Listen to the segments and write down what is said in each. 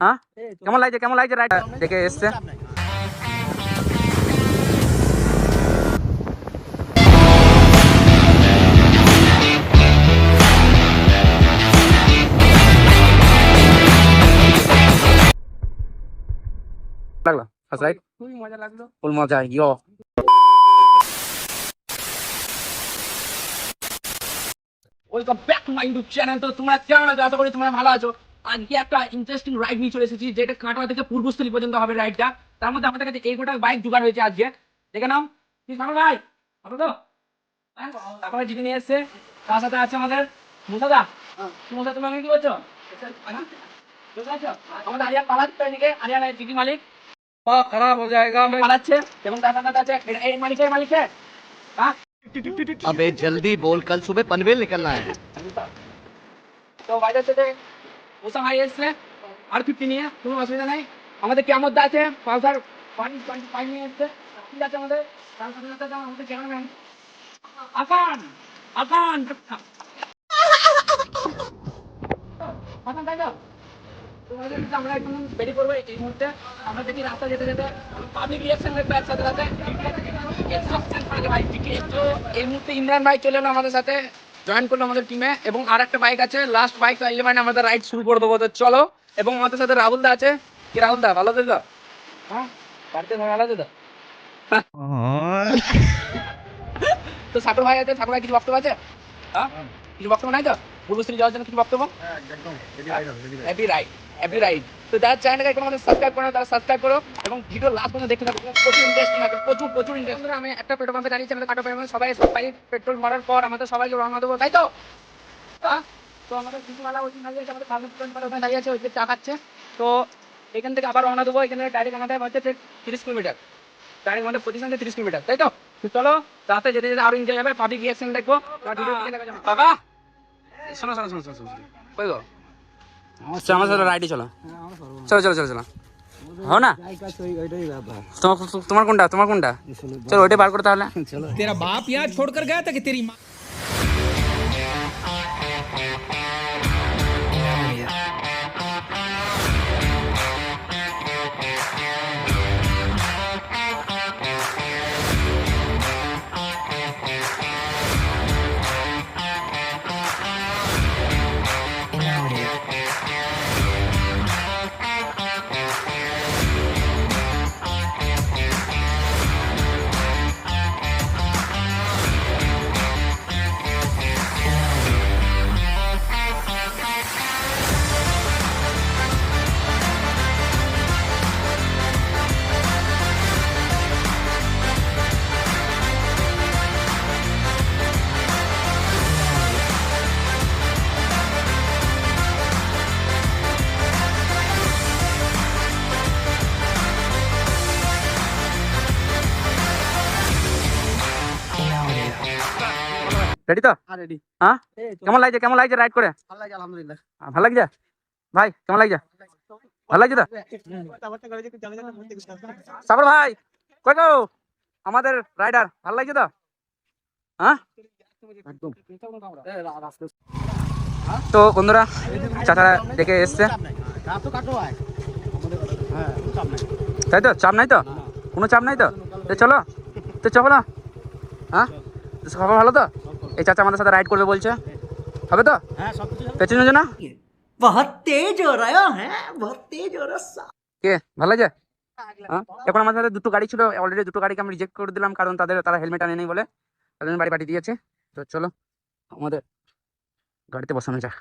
হ্যাঁ কেমন লাগছে রাইড দেখে এসছে? লাগলো ফার্স্ট রাইড খুবই মজা লাগলো, ফুল মজা yo. Welcome back to my YouTube channel. তো তোমরা কেমন আছো? আশা করি তোমরা ভালো আছো। আজকে একটা ইন্টারেস্টিং রাইড নিয়ে চলে এসেছি, যেটা কাটোয়া থেকে পূর্বস্থলী পর্যন্ত হবে রাইডটা। তার মধ্যে আমাদের কাছে এই গোটা বাইক জোগাড় হয়েছে আজকে। দেখে নাও কি সামনে ভাই, আছো তো? তারপরে জিতে নিয়ে এসছে। তার সাথে আছে আমাদের মুসাদা। মুসা, তুমি কি করছো? আমাদের আরিয়ান পালাচ্ছে, এদিকে আরিয়ান জিটি মালিক খারাপ হয়ে যায়গা পালাচ্ছে, এবং তার সাথে আছে এই মালিকের মালিকে। হ্যাঁ अबे जल्दी बोल, कल सुबह पनवेल निकलना है। তো বাইরের থেকে মুসা ভাই এসছে R50 নিয়ে, কোনো অসুবিধা নেই। আমাদের কেমন আছে পালসার পানি নিয়ে এসছে, ঠিক আছে। আমাদের তার সাথে সাথে আমাদের ক্যামেরাম্যান আসান আসান আসান, তাই তো? আমরা এখন বেরিয়ে পড়বো এই মুহূর্তে। আমরা দেখি রাস্তা যেতে যেতে পাবলিক রিয়াকশন দেখবো একসাথে সাথে। তো এই মুহূর্তে ইমরান ভাই চলে এলো আমাদের সাথে, জয়েন করলো আমাদের টিমে, এবং আর একটা বাইক আছে, লাস্ট বাইক চাইলে মানে আমাদের রাইড শুরু করে দেবো। তো চলো। এবং আমাদের সাথে রাহুল দা আছে। কি রাহুল দা, ভালো আছো তো? হ্যাঁ, বাড়িতে ভালো আছে তো? তো সাকর ভাই আছে, সাকর ভাই কিছু বক্তব্য আছে? হ্যাঁ, কিছু বক্তব্য নাই তো? পূর্বশ্রী যাওয়ার জন্য কিছু বক্তব্য? Happy ride, happy ride. তো যারা চ্যানেলটাকে এখন আমাদের সাবস্ক্রাইব করো, তারা সাবস্ক্রাইব করো, এবং ভিডিও লাস্ট পর্যন্ত দেখতে থাকো। প্রচুর ইন্টারেস্টিং হবে, প্রচুর ইন্টারেস্টিং। আমি একটা পেট্রোল পাম্পে দাঁড়িয়েছি, আমাদের কাটো পেট্রোল সবাই পেট্রোল ভরার পর আমাদের সবাইকে রওনা দেবো, তাই তো? তো আমাদের কিছুমালা ওই দাঁড়িয়ে আছে, আমাদের সামনে পেট্রোল ওখানে দাঁড়িয়ে আছে, ওই চা খাচ্ছে। তো এখান থেকে আবার রওনা দেবো। এখানে ডাইরেক্ট আমাদের হচ্ছে 30 কিলোমিটার, ডাইরেক্ট আমাদের পজিশন 30 কিলোমিটার, তাই তো? চলো, রাতে যেতে যেতে আরো এনজয় হবে, পাবলিক রিয়াকশন দেখবো। বাবা শোনো শোনো শোনো শোনো, কই গো? আচ্ছা, আমার সাথে রাইডে চলো। চলো हो ना? তোমার কোনটা চলো ওইটাই বার করো তাহলে। तेरा बाप यहाँ छोड़कर गया था कि तेरी माँ? রেডি তো? রেডি। হ্যাঁ, কেমন লাগছে রাইড করে? ভালো লাগে, আলহামদুলিল্লাহ। ভালো লাগছে ভাই? কেমন লাগছে? ভালো লাগছে তো? সাবর ভাই কই গো, আমাদের রাইডার, ভালো লাগছে তো? হ্যাঁ একদম। তো বন্ধুরা, চাচারা দেখে এসছে, তাই তো? চাপ নাই তো? কোনো চাপ নাই তো? চলো না। হ্যাঁ, সবাই ভালো তো? এই চাচা আমাদের সাথে রাইড করবে বলছে, হবে তো? পেছনের জন্য बहुत तेज हो रहा है, बहुत तेज हो रहा। কে ভালো লাগছে? হ্যাঁ, এখন আমাদের সাথে দুটো গাড়ি ছিল, অলরেডি দুটো গাড়িকে আমি রিজেক্ট করে দিলাম, কারণ তারা হেলমেট আনেনি বলে। তাদের বাড়ি পাঠিয়ে দিয়েছে। তো চলো আমাদের গাড়িতে বসানো যাক।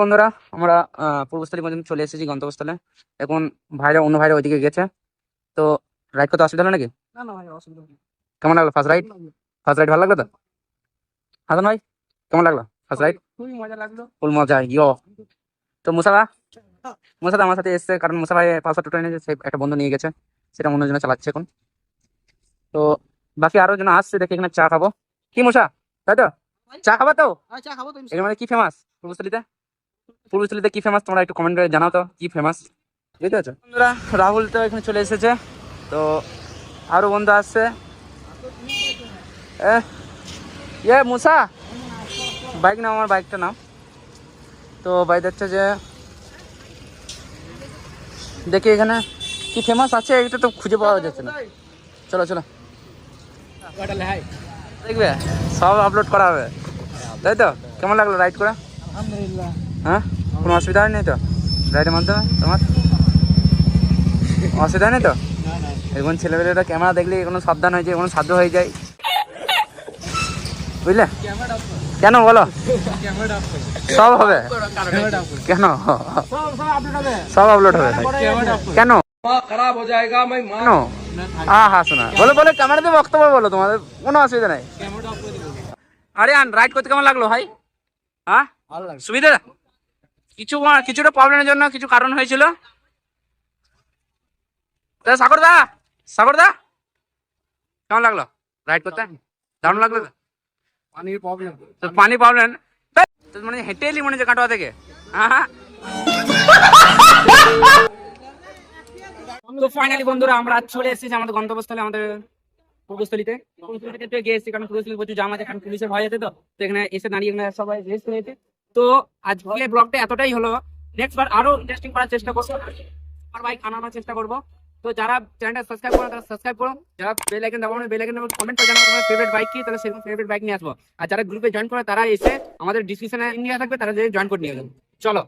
বন্ধুরা আমরা পূর্বস্থলী পর্যন্ত চলে এসেছি গন্তব্যস্থলে। এখন অন্য ভাইরা ওইদিকে গেছে। তো রাইড করতে অসুবিধা হলো নাকি? না না ভাই অসুবিধা নেই। কেমন লাগলো ফার্স্ট রাইড? ভালো লাগলো তো? হাসান ভাই কেমন লাগলো ফার্স্ট রাইড? খুবই মজা লাগলো। ফুল মজা ইয়ো। তো মুসাদা আমার সাথে এসছে, কারণ মুসা ভাই পালসার টোটো এনেছে, সে একটা বন্ধু নিয়ে গেছে, সেটা অন্যজনে চালাচ্ছে এখন। তো বাকি আরো জন আসছে, দেখে এখানে চা খাবো। কি মুসা, তাই তো? চা খাবা তো? আচ্ছা খাবো তো। এখানে মানে কি ফেমাস পূর্বস্থলীতে কি ফেমাস তোমরা একটু কমেন্ট করে জানাও তো, কি ফেমাস, বুঝতে পারছো বন্ধুরা? রাহুল তো এখানে চলে এসেছে, তো আরো বন্ধু আসছে। মুসা বাইক নাও, আমার বাইকটা নাও। তো ভাই দেখছে যে দেখি এখানে কি ফেমাস আছে, এটা তো খুঁজে পাওয়া যাচ্ছে না। চলো দেখবে, সব আপলোড করা হবে, তাই তো? কেমন লাগলো রাইড করে? আলহামদুলিল্লাহ। হ্যাঁ, কোনো অসুবিধা হয়নি তো রাইডের মাধ্যমে? তোমার অসুবিধা নেই তো? এখন ছেলেমেয়েরা ক্যামেরা দেখলে কোনো সাবধান হয়ে যায়, কোনো সাধ্য হয়ে যায়, বুঝলে? কেন বলো? সব হবে কেন? সব আপলোড হবে কেন? खराब हो जाएगा मैं কেন? হ্যাঁ শোনা, বলো ক্যামেরাতে বক্তব্য বলো, তোমাদের কোনো অসুবিধা নেই। আরে রাইড করতে কেমন লাগলো ভাই? হ্যাঁ সুবিধা? কিছুটা প্রবলেমের জন্য কিছু কারণ হয়েছিল। সাগর দা কেমন লাগলো রাইড করতে? দারুণ লাগলো তো? পানির প্রবলেম। তো পানি প্রবলেম মানে হেঁটে এলি মনে হচ্ছে কাটোয়া থেকে? হ্যাঁ। তো ফাইনালি বন্ধুরা আমরা চলে এসেছি আমাদের গন্তব্যস্থলে, আমাদের পূর্বস্থলীতে গিয়ে এসেছি, কারণ পূর্বস্থলী প্রচুর জাম আছে, কারণ পুলিশের ভয় আছে। তো এখানে এসে দাঁড়িয়ে এখানে সবাই রেস্ট নিয়েছে। তো আজকে ব্লগটা এতটাই হলো, নেক্সট বার আরো ইন্টারেস্টিং করার চেষ্টা করবো, আর বাইক আনানোর চেষ্টা করবো। তো যারা চ্যানেলটা সাবস্ক্রাইব করো তারা সাবস্ক্রাইব করো, যারা বেল আইকন দাবানো বেল আইকন কমেন্ট করে জানাও তোমার ফেভারিট বাইক কি, তাহলে সেরকম ফেভারিট বাইক নিয়ে আসবো। আর যারা গ্রুপে জয়েন করে তারা এসে আমাদের ডিসক্রিপশনে লিংক দেওয়া থাকবে, তারা যে জয়েন করে নিয়ে যাবে। চলো।